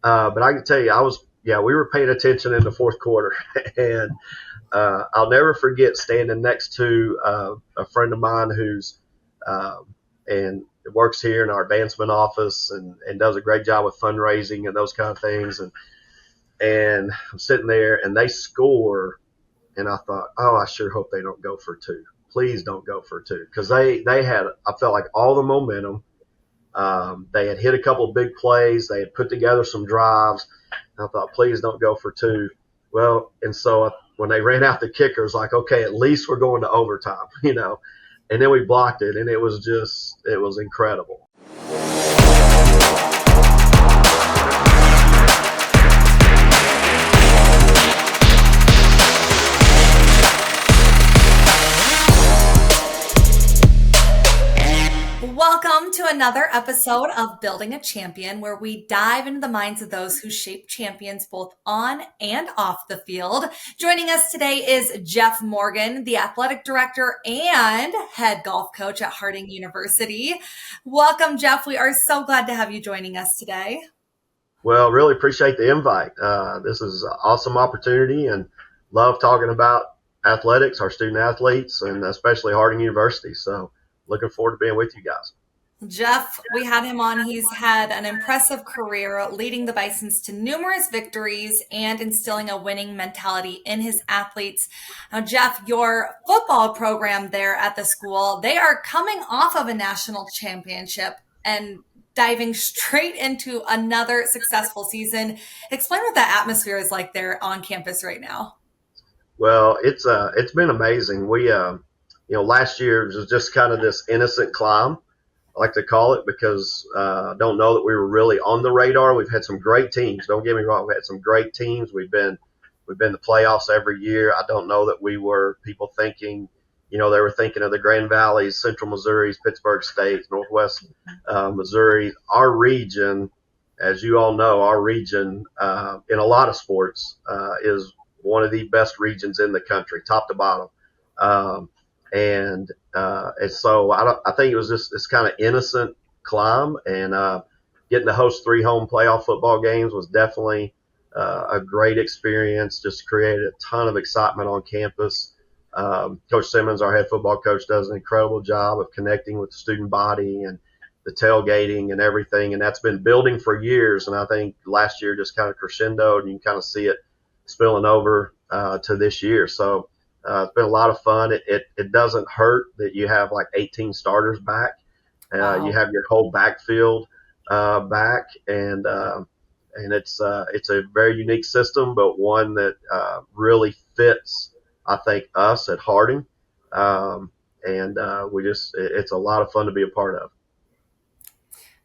But I can tell you, we were paying attention in the fourth quarter, and I'll never forget standing next to a friend of mine who's and works here in our advancement office and does a great job with fundraising and those kind of things. And I'm sitting there, and they score, and I thought, oh, I sure hope they don't go for two. Please don't go for two, because they had, I felt like, all the momentum. They had hit a couple of big plays. They had put together some drives. I thought, please don't go for two. Well, and so when they ran out the kicker, it was like, okay, at least we're going to overtime, And then we blocked it, and it was incredible. Welcome to another episode of Building a Champion, where we dive into the minds of those who shape champions both on and off the field. Joining us today is Jeff Morgan, the athletic director and head golf coach at Harding University. Welcome, Jeff. We are so glad to have you joining us today. Well, really appreciate the invite. This is an awesome opportunity, and love talking about athletics, our student athletes, and especially Harding University. So looking forward to being with you guys. Jeff, we had him on. He's had an impressive career leading the Bisons to numerous victories and instilling a winning mentality in his athletes. Now, Jeff, your football program there at the school, they are coming off of a national championship and diving straight into another successful season. Explain what that atmosphere is like there on campus right now. Well, it's been amazing. We last year was just kind of this innocent climb, I like to call it, because I don't know that we were really on the radar. We've had some great teams. Don't get me wrong. We had some great teams. We've been to playoffs every year. I don't know that we were people thinking, they were thinking of the Grand Valleys, Central Missouris, Pittsburgh State, Northwest Missouri. Our region, as you all know, in a lot of sports is one of the best regions in the country, top to bottom. And so I think it was just this kind of innocent climb, and getting to host 3 home playoff football games was definitely a great experience. Just created a ton of excitement on campus. Coach Simmons, our head football coach, does an incredible job of connecting with the student body and the tailgating and everything, and that's been building for years. And I think last year just kind of crescendoed, and you can kind of see it spilling over to this year. So it's been a lot of fun. It doesn't hurt that you have like 18 starters back. Wow. You have your whole backfield back, and it's a very unique system, but one that really fits, I think, us at Harding. It's a lot of fun to be a part of.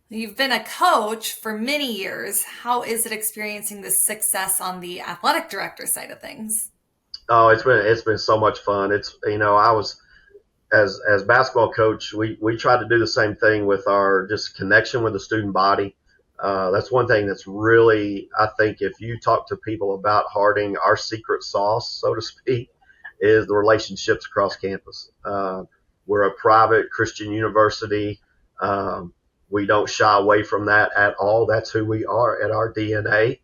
You've been a coach for many years. How is it experiencing this success on the athletic director side of things? Oh, it's been so much fun. I was as basketball coach, we tried to do the same thing with our just connection with the student body. That's one thing that's really, I think, if you talk to people about Harding, our secret sauce, so to speak, is the relationships across campus. We're a private Christian university. We don't shy away from that at all. That's who we are at our DNA.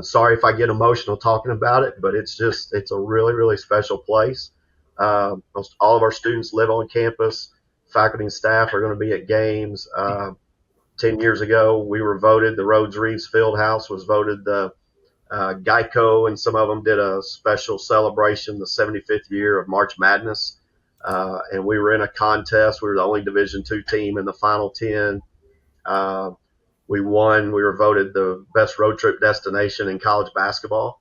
Sorry if I get emotional talking about it, but it's a really, really special place. Most all of our students live on campus. Faculty and staff are going to be at games. 10 years ago, we were voted, the Rhodes Reeves Fieldhouse was voted the Geico, and some of them did a special celebration, the 75th year of March Madness. And we were in a contest. We were the only Division II team in the Final 10. We won. We were voted the best road trip destination in college basketball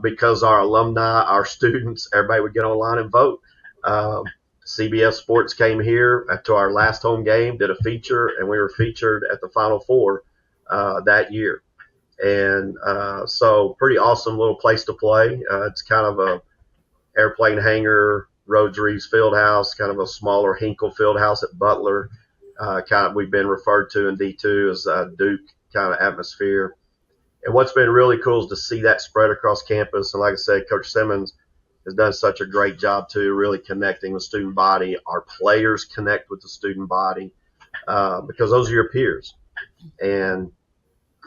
because our alumni, our students, everybody would get online and vote. CBS Sports came here to our last home game, did a feature, and we were featured at the Final Four that year. And so pretty awesome little place to play. It's kind of a airplane hangar, Rhodes Reeves Fieldhouse, kind of a smaller Hinkle Fieldhouse at Butler. We've been referred to in D2 as Duke kind of atmosphere. And what's been really cool is to see that spread across campus. And like I said, Coach Simmons has done such a great job too, really connecting with student body. Our players connect with the student body because those are your peers. And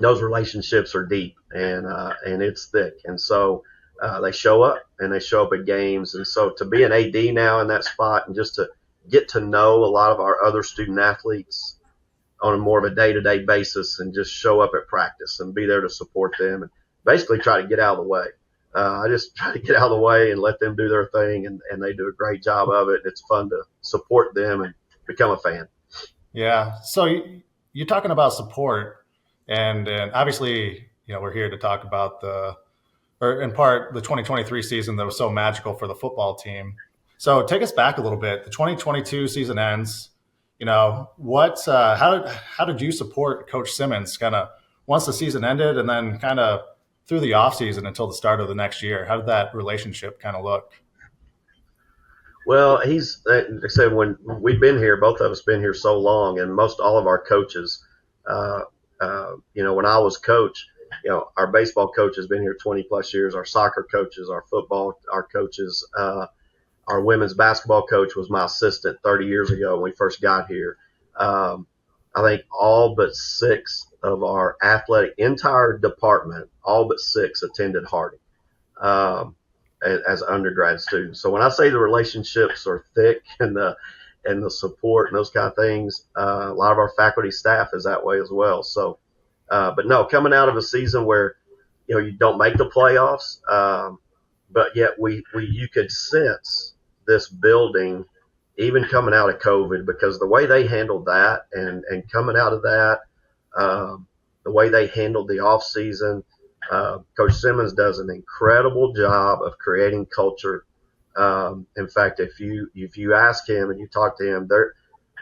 those relationships are deep and it's thick. And so they show up and they show up at games. And so to be an AD now in that spot and just to get to know a lot of our other student athletes on a more of a day-to-day basis and just show up at practice and be there to support them and basically try to get out of the way. I just try to get out of the way and let them do their thing, and they do a great job of it. It's fun to support them and become a fan. Yeah. So you're talking about support, and obviously, we're here to talk about or in part, the 2023 season that was so magical for the football team. So take us back a little bit. The 2022 season ends. How did you support Coach Simmons kind of once the season ended, and then kind of through the off season until the start of the next year? How did that relationship kind of look? Well, he's like I said, when we've been here, both of us been here so long, and most all of our coaches, when I was coach, our baseball coach has been here 20 plus years. Our soccer coaches, our football, our coaches, our women's basketball coach was my assistant 30 years ago when we first got here. I think all but 6 of our athletic entire department, all but 6 attended Harding as undergrad students. So when I say the relationships are thick and the support and those kind of things, a lot of our faculty staff is that way as well. So, but no, coming out of a season where you don't make the playoffs, but yet you could sense this building even coming out of COVID, because the way they handled that and coming out of that, the way they handled the off season, Coach Simmons does an incredible job of creating culture. In fact, if you ask him and you talk to him,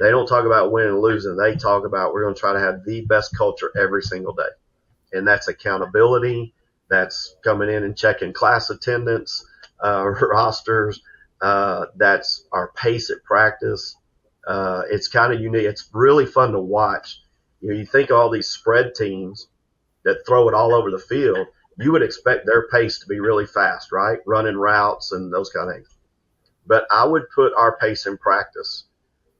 they don't talk about winning and losing. They talk about, we're going to try to have the best culture every single day. And that's accountability. That's coming in and checking class attendance, rosters. That's our pace at practice. It's kind of unique. It's really fun to watch. You think of all these spread teams that throw it all over the field. You would expect their pace to be really fast, right? Running routes and those kind of things. But I would put our pace in practice,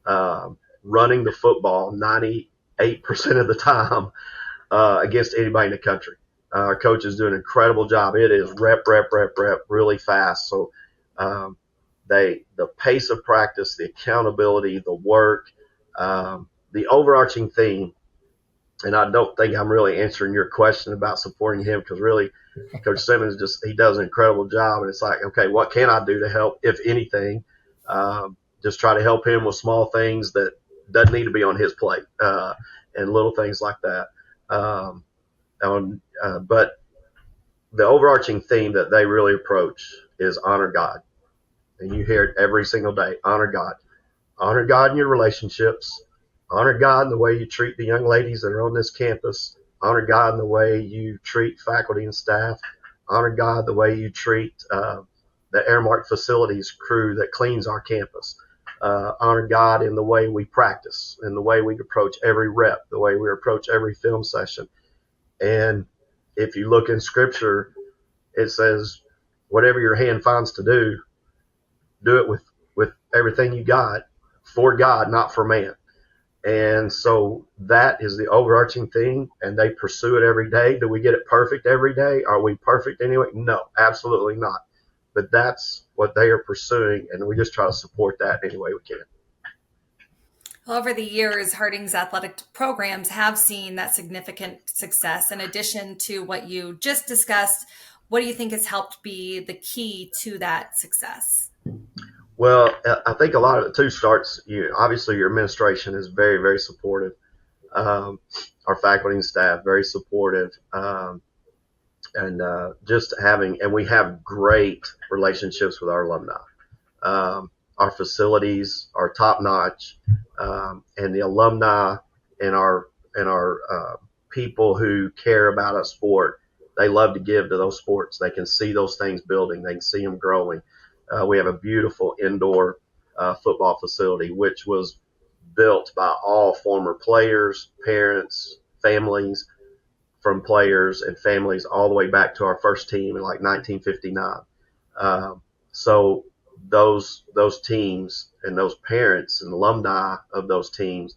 running the football 98% of the time against anybody in the country. Our coaches do an incredible job. It is rep, really fast. So the pace of practice, the accountability, the work, the overarching theme. And I don't think I'm really answering your question about supporting him, because really Coach Simmons he does an incredible job. And it's like, okay, what can I do to help, if anything? Just try to help him with small things that doesn't need to be on his plate, and little things like that. But the overarching theme that they really approach is honor God. And you hear it every single day, honor God. Honor God in your relationships. Honor God in the way you treat the young ladies that are on this campus. Honor God in the way you treat faculty and staff. Honor God the way you treat the Airmark facilities crew that cleans our campus. Honor God in the way we practice, in the way we approach every rep, the way we approach every film session. And if you look in Scripture, it says, whatever your hand finds to do it with everything you got, for God, not for man. And so that is the overarching thing, and they pursue it every day. Do we get it perfect every day? Are we perfect anyway? No, absolutely not. But that's what they are pursuing, and we just try to support that any way we can. Well, over the years, Harding's athletic programs have seen that significant success. In addition to what you just discussed, what do you think has helped be the key to that success? Well, I think a lot of it too starts, obviously your administration is very, very supportive. Our faculty and staff, very supportive. And we have great relationships with our alumni. Our facilities are top notch. And the alumni and our people who care about a sport, they love to give to those sports. They can see those things building. They can see them growing. We have a beautiful indoor football facility, which was built by all former players, parents, families, from players and families all the way back to our first team in like 1959. So those teams and those parents and alumni of those teams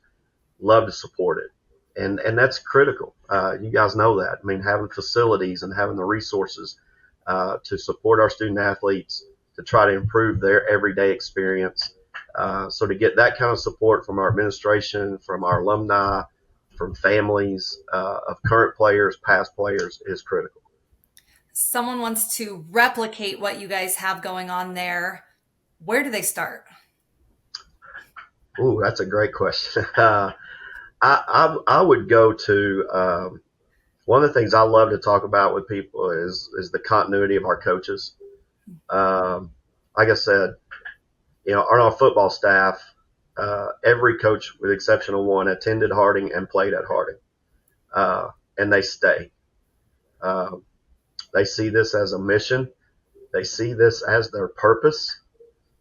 love to support it. and that's critical. You guys know that. I mean, having facilities and having the resources to support our student athletes to try to improve their everyday experience. So to get that kind of support from our administration, from our alumni, from families of current players, past players is critical. Someone wants to replicate what you guys have going on there. Where do they start? Ooh, that's a great question. I would go to one of the things I love to talk about with people is the continuity of our coaches. Like I said, on our football staff, every coach, with the exception of one, attended Harding and played at Harding, and they stay. They see this as a mission. They see this as their purpose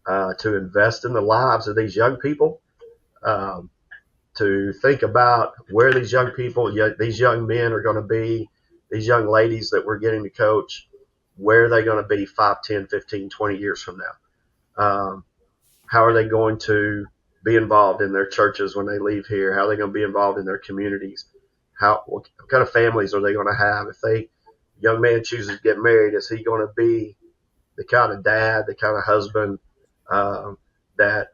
to invest in the lives of these young people, to think about where these young people, these young men are going to be, these young ladies that we're getting to coach, where are they going to be 5, 10, 15, 20 years from now? How are they going to be involved in their churches when they leave here? How are they going to be involved in their communities? What kind of families are they going to have? If young man chooses to get married, is he going to be the kind of dad, the kind of husband that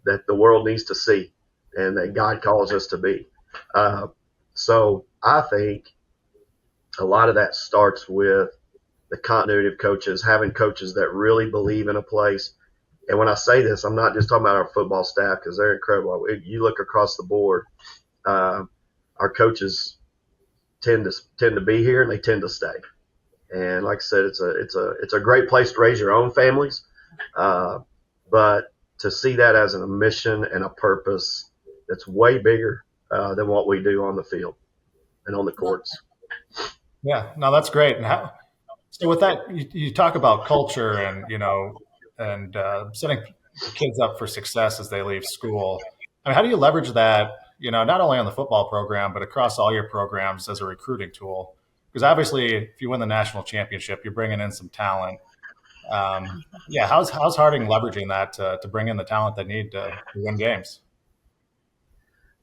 the world needs to see and that God calls us to be? So I think a lot of that starts with the continuity of coaches, having coaches that really believe in a place. And when I say this, I'm not just talking about our football staff because they're incredible. You look across the board, our coaches tend to be here and they tend to stay. And like I said, it's a great place to raise your own families, but to see that as a mission and a purpose that's way bigger than what we do on the field and on the courts. Yeah, no, that's great. And so with that, you talk about culture and setting kids up for success as they leave school. I mean, how do you leverage that? Not only on the football program, but across all your programs as a recruiting tool. Because obviously, if you win the national championship, you're bringing in some talent. How's Harding leveraging that to bring in the talent they need to win games?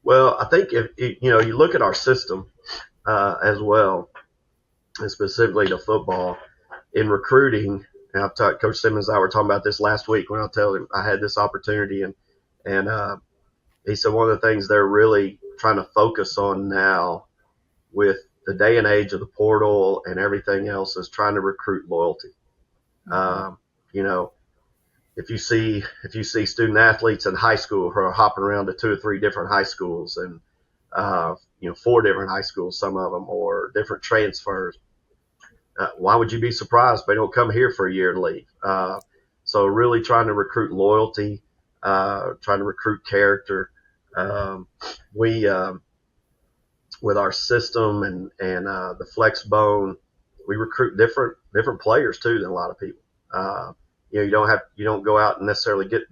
Well, I think if you look at our system as well, and specifically to football, in recruiting, and I've talked, Coach Simmons and I were talking about this last week when I told him I had this opportunity, and he said one of the things they're really trying to focus on now with the day and age of the portal and everything else is trying to recruit loyalty. If you see student athletes in high school who are hopping around to 2 or 3 different high schools and 4 different high schools, some of them, or different transfers, why would you be surprised if they don't come here for a year and leave? So really trying to recruit loyalty, trying to recruit character. We with our system and the flex bone, we recruit different players too than a lot of people. You don't go out and necessarily get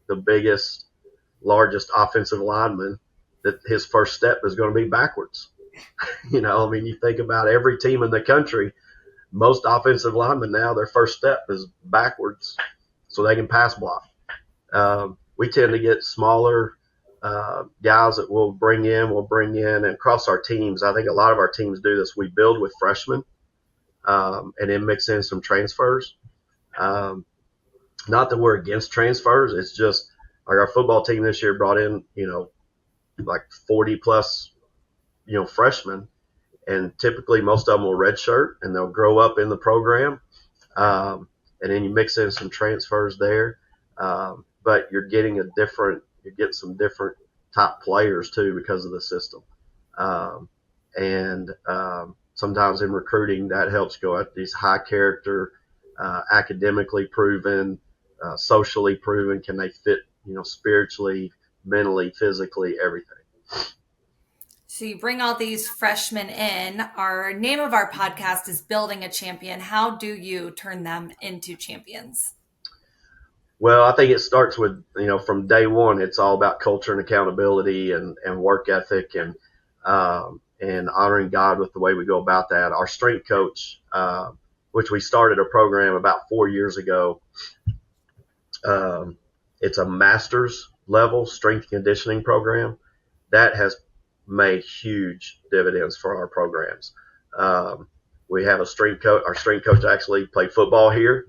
the biggest, largest offensive lineman that his first step is going to be backwards. You think about every team in the country, most offensive linemen now, their first step is backwards so they can pass block. We tend to get smaller guys that we'll bring in and across our teams. I think a lot of our teams do this. We build with freshmen and then mix in some transfers. Not that we're against transfers. It's just like our football team this year brought in, like 40 plus, freshmen, and typically most of them will redshirt and they'll grow up in the program. And then you mix in some transfers there. But you're getting some different top players too because of the system. Sometimes in recruiting that helps go at these high character, academically proven, socially proven. Can they fit, spiritually, mentally, physically, everything. So you bring all these freshmen in. Our name of our podcast is Building a Champion. How do you turn them into champions? Well, I think it starts with, from day one, it's all about culture and accountability and work ethic and honoring God with the way we go about that. Our strength coach, which we started a program about 4 years ago, it's a master's level strength conditioning program that has made huge dividends for our programs. We have a strength coach. Our strength coach actually played football here.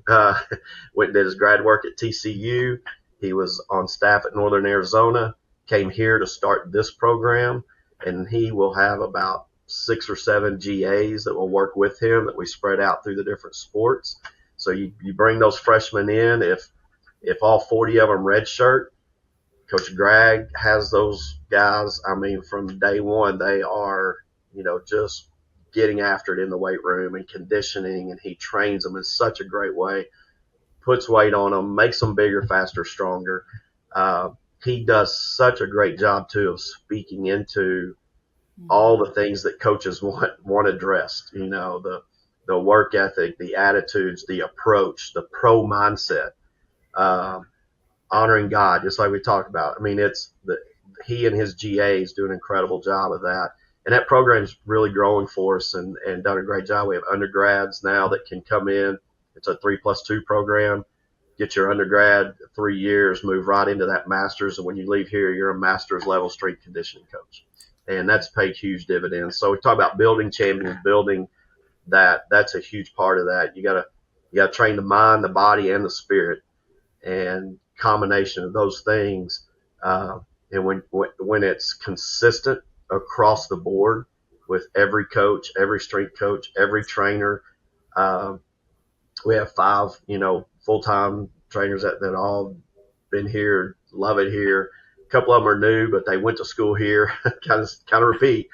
Went and did his grad work at TCU. He was on staff at Northern Arizona. Came here to start this program, and he will have about 6 or 7 GAs that will work with him that we spread out through the different sports. So you bring those freshmen in. If all 40 of them redshirt, Coach Greg has those guys. I mean, from day one, they are, just getting after it in the weight room and conditioning, and he trains them in such a great way, puts weight on them, makes them bigger, faster, stronger. He does such a great job, too, of speaking into all the things that coaches want addressed, the work ethic, the attitudes, the approach, the pro mindset, honoring God, just like we talked about. I mean, he and his GAs do an incredible job of that. And that program's really growing for us and done a great job. We have undergrads now that can come in. It's a 3+2 program. Get your undergrad 3 years, move right into that master's. And when you leave here, you're a master's level strength conditioning coach. And that's paid huge dividends. So we talk about building champions, building that. That's a huge part of that. You gotta train the mind, the body, and the spirit, and combination of those things. And when it's consistent across the board with every coach, every strength coach, every trainer, we have 5, full-time trainers that all been here, love it here. A couple of them are new, but they went to school here. kind of repeat.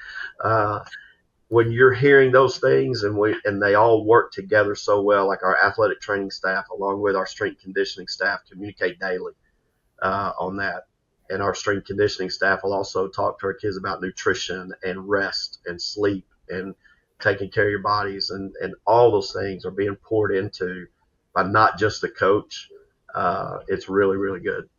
When you're hearing those things and they all work together so well, like our athletic training staff, along with our strength conditioning staff, communicate daily on that. And our strength conditioning staff will also talk to our kids about nutrition and rest and sleep and taking care of your bodies. And all those things are being poured into by not just the coach. It's really, really good.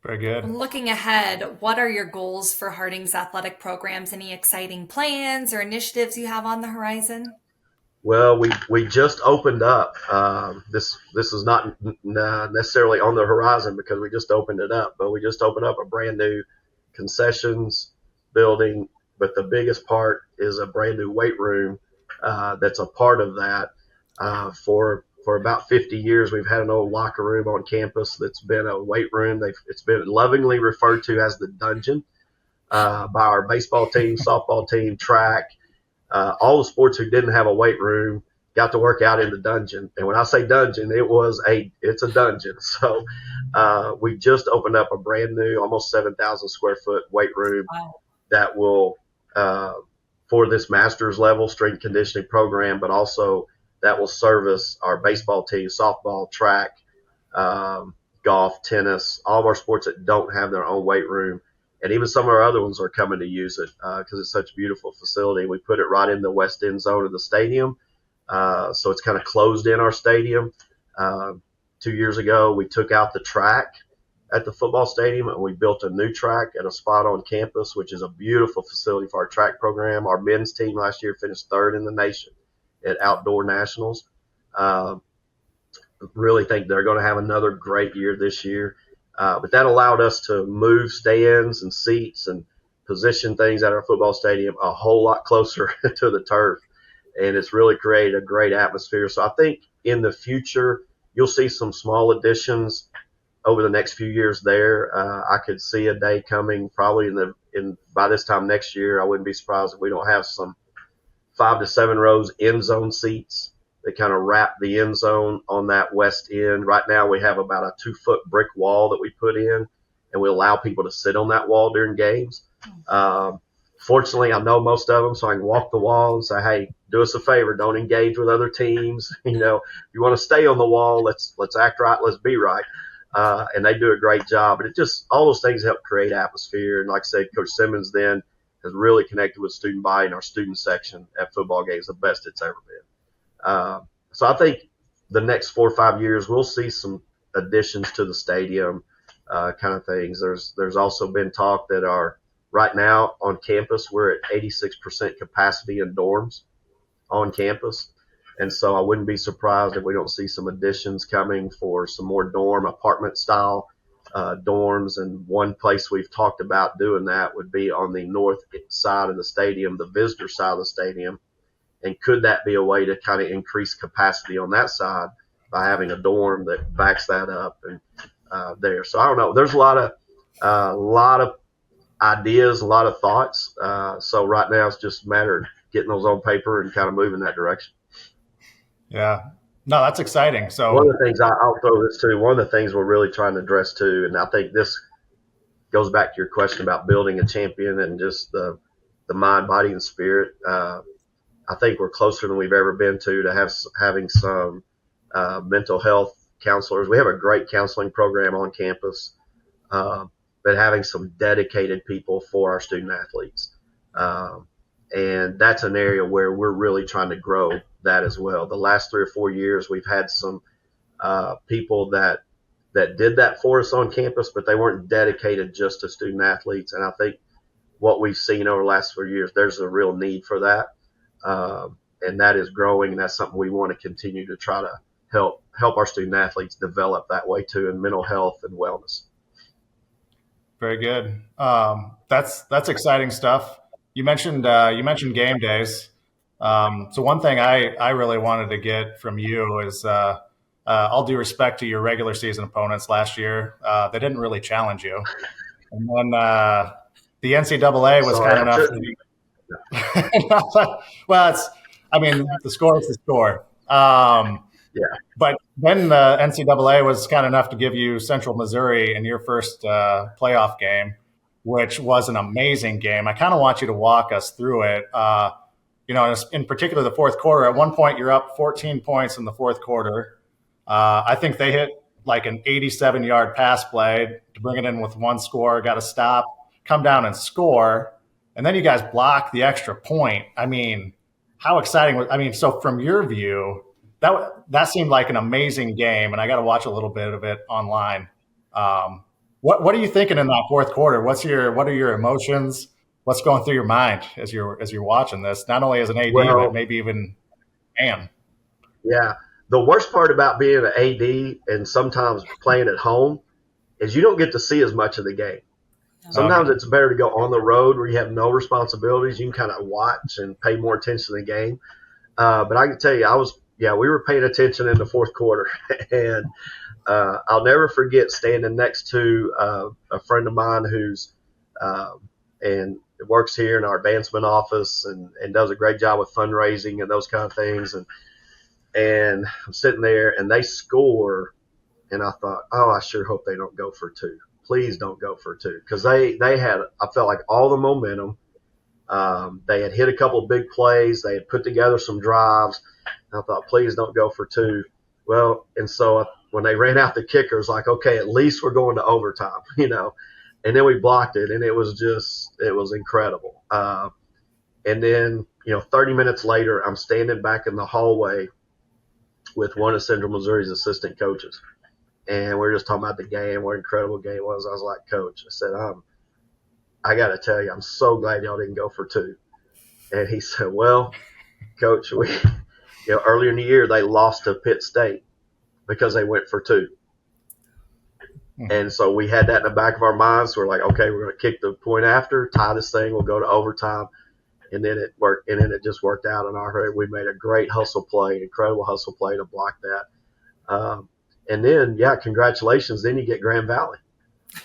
Very good. Looking ahead, what are your goals for Harding's athletic programs? Any exciting plans or initiatives you have on the horizon? Well, we just opened up. This is not necessarily on the horizon because we just opened it up, but we just opened up a brand new concessions building. But the biggest part is a brand new weight room that's a part of that. For about 50 years, we've had an old locker room on campus that's been a weight room. It's been lovingly referred to as the dungeon by our baseball team, softball team, track. All the sports who didn't have a weight room got to work out in the dungeon. And when I say dungeon, it's a dungeon. So we just opened up a brand new, almost 7,000 square foot weight room that will, for this master's level strength conditioning program, but also that will service our baseball team, softball, track, golf, tennis, all of our sports that don't have their own weight room. And even some of our other ones are coming to use it because it's such a beautiful facility. We put it right in the west end zone of the stadium. So it's kind of closed in our stadium. 2 years ago, we took out the track at the football stadium and we built a new track at a spot on campus, which is a beautiful facility for our track program. Our men's team last year finished 3rd in the nation at outdoor nationals. Really think they're going to have another great year this year. But that allowed us to move stands and seats and position things at our football stadium a whole lot closer to the turf. And it's really created a great atmosphere. So I think in the future, you'll see some small additions over the next few years there. I could see a day coming probably by this time next year. I wouldn't be surprised if we don't have some 5 to 7 rows end zone seats that kind of wrap the end zone on that west end. Right now we have about a 2-foot brick wall that we put in, and we allow people to sit on that wall during games. Fortunately, I know most of them, so I can walk the wall and say, hey, do us a favor, don't engage with other teams. If you want to stay on the wall, let's act right, let's be right. And they do a great job. But it just, all those things help create atmosphere. And like I said, Coach Simmons then has really connected with student body and our student section at football games, the best it's ever been. So I think the next 4 or 5 years, we'll see some additions to the stadium, kind of things. There's also been talk that right now on campus, we're at 86% capacity in dorms on campus. And so I wouldn't be surprised if we don't see some additions coming for some more dorm apartment style dorms. And one place we've talked about doing that would be on the north side of the stadium, the visitor side of the stadium. And could that be a way to kind of increase capacity on that side by having a dorm that backs that up and there? So I don't know. There's a lot of ideas, a lot of thoughts. So right now it's just a matter of getting those on paper and kind of moving that direction. Yeah. No, that's exciting. So one of the things I'll throw this too. One of the things we're really trying to address too, and I think this goes back to your question about building a champion and just the mind, body, and spirit. I think we're closer than we've ever been to having some mental health counselors. We have a great counseling program on campus, but having some dedicated people for our student athletes. And that's an area where we're really trying to grow that as well. The last 3 or 4 years, we've had some people that did that for us on campus, but they weren't dedicated just to student athletes. And I think what we've seen over the last 4 years, there's a real need for that. And that is growing, and that's something we want to continue to try to help our student athletes develop that way too, in mental health and wellness. Very good. That's exciting stuff. You mentioned game days. So one thing I really wanted to get from you is all due respect to your regular season opponents last year, they didn't really challenge you, and then the NCAA was kind enough. Well, the score is the score. Yeah. But then the NCAA was kind enough to give you Central Missouri in your first playoff game, which was an amazing game. I kind of want you to walk us through it. In particular, the fourth quarter. At one point, you're up 14 points in the fourth quarter. I think they hit like an 87-yard pass play to bring it in with one score, got to stop, come down and score. And then you guys block the extra point. I mean, how exciting was, so from your view, that seemed like an amazing game, and I got to watch a little bit of it online. What are you thinking in that fourth quarter? What are your emotions? What's going through your mind as you're watching this, not only as an AD, but maybe even fan? Yeah. The worst part about being an AD and sometimes playing at home is you don't get to see as much of the game. Sometimes it's better to go on the road where you have no responsibilities. You can kind of watch and pay more attention to the game. But I can tell you, we were paying attention in the fourth quarter. And I'll never forget standing next to a friend of mine who's and works here in our advancement office and does a great job with fundraising and those kind of things. And I'm sitting there and they score. And I thought, I sure hope they don't go for two. Please don't go for two. Because they had, I felt like, all the momentum. They had hit a couple of big plays. They had put together some drives. And I thought, please don't go for two. Well, and so when they ran out the kicker, it was like, okay, at least we're going to overtime, And then we blocked it, and it was incredible. And then, 30 minutes later, I'm standing back in the hallway with one of Central Missouri's assistant coaches. And we're just talking about the game, what an incredible game it was. I was like, Coach, I said, I got to tell you, I'm so glad y'all didn't go for two. And he said, well, Coach, we, earlier in the year, they lost to Pitt State because they went for two. And so we had that in the back of our minds. So we're like, okay, we're going to kick the point after, tie this thing, we'll go to overtime. And then it worked, and then it just worked out in our favor. We made a great hustle play, incredible hustle play to block that. And then, congratulations. Then you get Grand Valley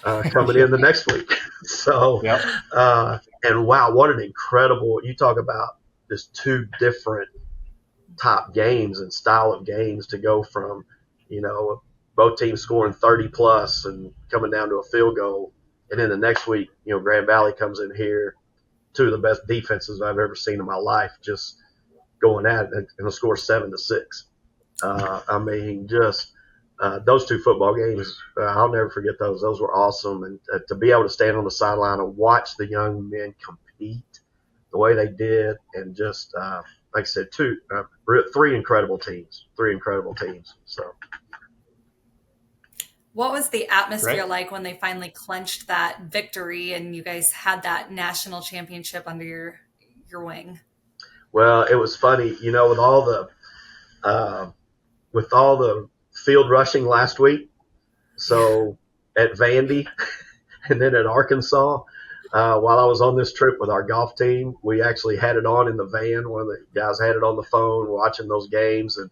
coming in the next week. So, yep. And wow, what an incredible – you talk about just two different top games and style of games to go from, both teams scoring 30-plus and coming down to a field goal. And then the next week, Grand Valley comes in here, two of the best defenses I've ever seen in my life, just going at it, and they'll score 7-6. Those two football games, I'll never forget those. Those were awesome. And to be able to stand on the sideline and watch the young men compete the way they did, and just, like I said, three incredible teams. So. What was the atmosphere like when they finally clinched that victory and you guys had that national championship under your wing? Well, it was funny, with all the field rushing last week. So at Vandy and then at Arkansas. While I was on this trip with our golf team, we actually had it on in the van. One of the guys had it on the phone watching those games and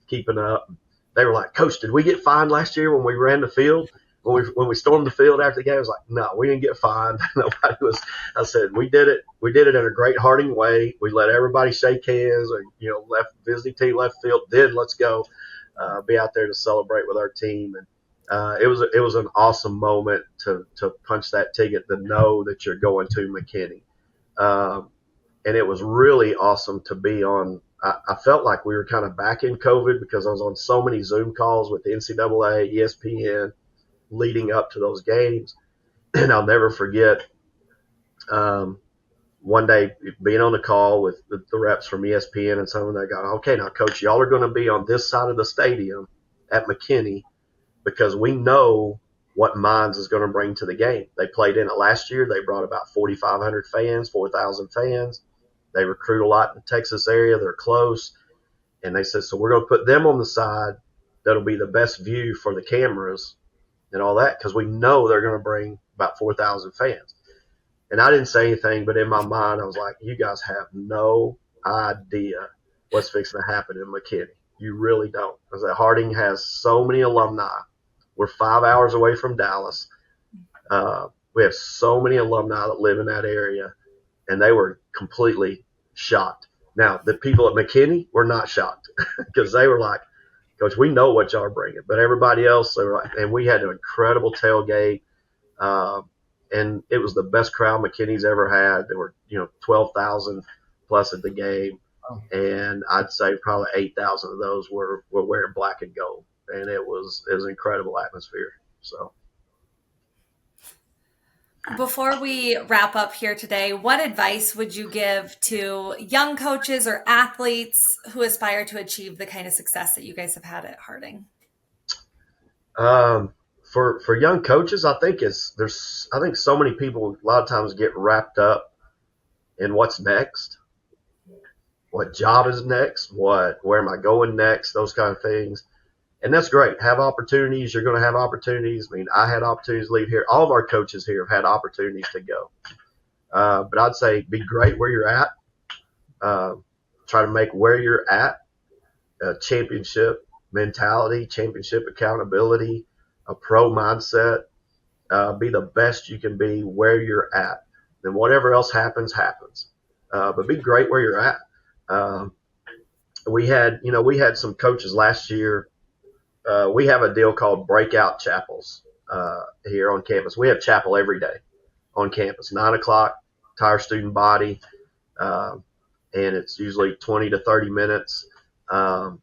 keeping up. They were like, "Coach, did we get fined last year when we ran the field? When we stormed the field after the game?" I was like, "No, we didn't get fined." Nobody was. I said, "We did it. We did it in a great Harding way. We let everybody shake hands, and left visiting team left field. Then let's go be out there to celebrate with our team." And it was an awesome moment to punch that ticket, to know that you're going to McKinney, and it was really awesome to be on. I felt like we were kind of back in COVID because I was on so many Zoom calls with the NCAA, ESPN, leading up to those games. And I'll never forget one day being on the call with the reps from ESPN and someone, they go, "Okay, now, Coach, y'all are going to be on this side of the stadium at McKinney because we know what Mines is going to bring to the game." They played in it last year. They brought about 4,500 fans, 4,000 fans. They recruit a lot in the Texas area. They're close. And they said, "So we're going to put them on the side that'll be the best view for the cameras and all that because we know they're going to bring about 4,000 fans." And I didn't say anything, but in my mind, I was like, "You guys have no idea what's fixing to happen in McKinney. You really don't." Because Harding has so many alumni. We're 5 hours away from Dallas. We have so many alumni that live in that area, and they were completely shocked. Now, the people at McKinney were not shocked because they were like, "Coach, we know what y'all are bringing." But everybody else, they were like, and we had an incredible tailgate, and it was the best crowd McKinney's ever had. There were 12,000 plus at the game, and I'd say probably 8,000 of those were wearing black and gold, and it was an incredible atmosphere. So. Before we wrap up here today, what advice would you give to young coaches or athletes who aspire to achieve the kind of success that you guys have had at Harding? For young coaches, I think so many people a lot of times get wrapped up in what's next, what job is next, where am I going next, those kind of things. And that's great. Have opportunities. You're going to have opportunities. I mean, I had opportunities to leave here. All of our coaches here have had opportunities to go. But I'd say be great where you're at. Try to make where you're at a championship mentality, championship accountability, a pro mindset. Be the best you can be where you're at. Then whatever else happens, happens. But be great where you're at. We had some coaches last year. We have a deal called breakout chapels here on campus. We have chapel every day on campus, 9 o'clock, entire student body, and it's usually 20 to 30 minutes. Well,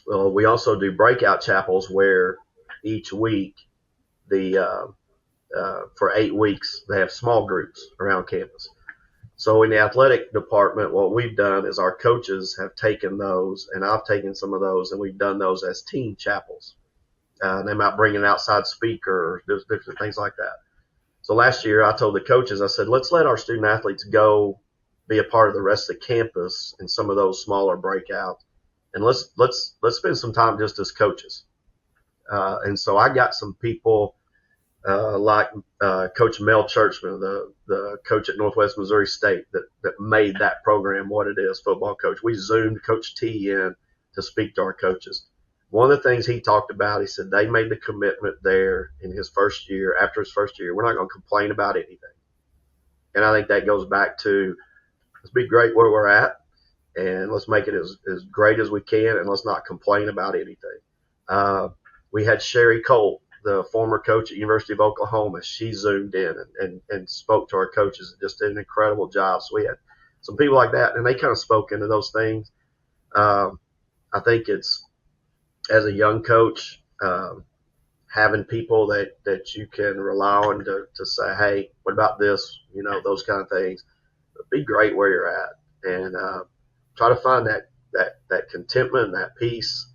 we also do breakout chapels where each week, for 8 weeks, they have small groups around campus. So in the athletic department, what we've done is our coaches have taken those, and I've taken some of those, and we've done those as team chapels. They might bring an outside speaker, there's different things like that. So last year I told the coaches, I said, let's let our student athletes go be a part of the rest of the campus in some of those smaller breakouts, and let's spend some time just as coaches. And so I got some people like Coach Mel Churchman, the coach at Northwest Missouri State that made that program what it is, football coach. We Zoomed Coach T in to speak to our coaches. One of the things he talked about, he said they made the commitment there in his first year, after his first year, we're not going to complain about anything. And I think that goes back to let's be great where we're at, and let's make it as great as we can, and let's not complain about anything. We had Sherry Cole, the former coach at University of Oklahoma. She Zoomed in and spoke to our coaches and just did an incredible job. So we had some people like that, and they kind of spoke into those things. I think it's, as a young coach, having people that you can rely on to say, hey, what about this? Those kind of things. But be great where you're at, and try to find that contentment and that peace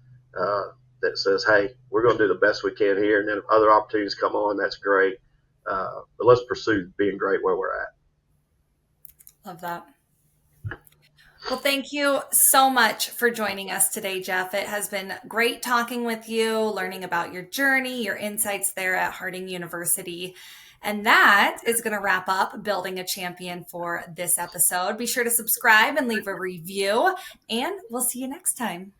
that says, hey, we're going to do the best we can here, and then if other opportunities come on, that's great. But let's pursue being great where we're at. Love that. Well, thank you so much for joining us today, Jeff. It has been great talking with you, learning about your journey, your insights there at Harding University. And that is going to wrap up Building a Champion for this episode. Be sure to subscribe and leave a review, and we'll see you next time.